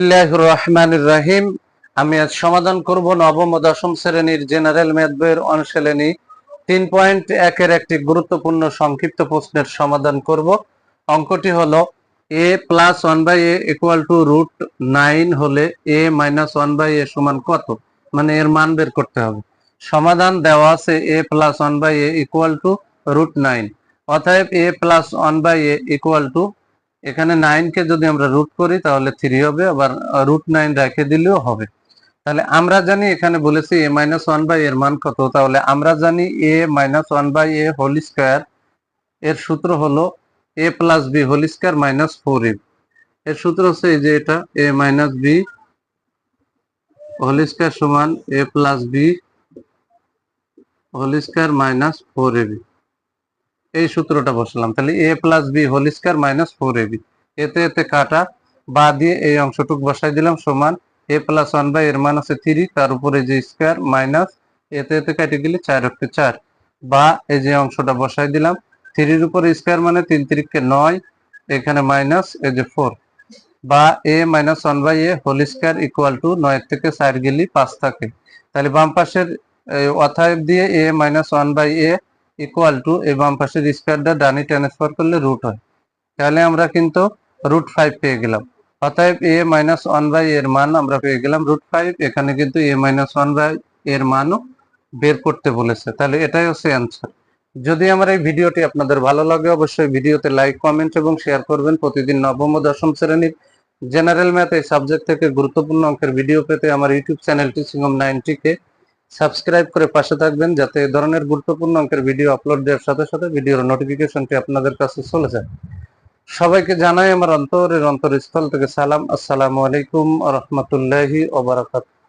বিসমিল্লাহির রহমানির রহিম। আমি আজ সমাধান করব নবম ও দশম শ্রেণীর জেনারেল ম্যাথ বইয়ের অনুশীলনী 3.1 এর একটি গুরুত্বপূর্ণ সংক্ষিপ্ত প্রশ্নের সমাধান করব। অঙ্কটি হলো a plus 1/a equal to √9 হলে a মাইনাস 1/a সমান কত, মানে এর মান বের করতে হবে। সমাধান দেওয়া আছে a plus 1/a equal to √9, অতএব a plus 1/a equal to, এখানে 9 কে যদি আমরা রুট করি তাহলে 3 হবে, আবার √9 রেখে দিলেও হবে। তাহলে আমরা জানি এখানে বলেছি a মাইনাস 1/a এর মান কত, তাহলে আমরা জানি a minus 1/a whole square এর সূত্র হলো a plus b whole square minus 4ab। এর সূত্র হচ্ছে এই যে এটা, a minus b whole square সমান a plus b whole square minus 4ab। এই সূত্রটা বসালাম, তাহলে a plus b whole square minus 4ab, এতে এতে কাটা, বা দিয়ে এই অংশটুকু বসাই দিলাম সমান a প্লাস 1/a এর মান আছে 3, তার উপরে যে স্কয়ার মাইনাস এতে এতে কেটে গেলে 4 × 4, বা এই যে অংশটা বসাই দিলাম 3 এর উপরে স্কয়ার মানে 3 × 3 = 9, এখানে মাইনাস এই যে 4, বা a minus 1/a whole square equal to 9 থেকে 4 গেলে 5 থাকে। তাহলে বাম পাশের অতএব দিয়ে a minus 1/a equal to এই বাম পাশের স্কয়ারটা ডানে ট্রান্সফার করলে রুট হয়, তাহলে আমরা কিন্তু √5 পেয়ে গেলাম। অতএব a মাইনাস 1/a এর মান আমরা পেয়ে গেলাম √5। এখানে কিন্তু a মাইনাস 1/a এর মানও বের করতে বলেছে, তাহলে এটাই হচ্ছে অ্যান্সার। যদি আমার এই ভিডিওটি আপনাদের ভালো লাগে অবশ্যই ভিডিওতে লাইক, কমেন্ট এবং শেয়ার করবেন। প্রতিদিন নবম ও দশম শ্রেণীর জেনারেল ম্যাথ এই সাবজেক্ট থেকে গুরুত্বপূর্ণ অঙ্কের ভিডিও পেতে আমার ইউটিউব চ্যানেল টিচিং হোম 90 কে সাবস্ক্রাইব করে পাশে থাকবেন, যাতে এই ধরনের গুরুত্বপূর্ণ অঙ্কের ভিডিও আপলোড দেওয়ার সাথে সাথে ভিডিওর নোটিফিকেশনটি আপনাদের কাছে চলে যায়। সবাইকে জানাই আমার অন্তরের অন্তরস্থল থেকে সালাম। আসসালামু আলাইকুম ওয়া রাহমাতুল্লাহি ওয়া বারাকাতুহু।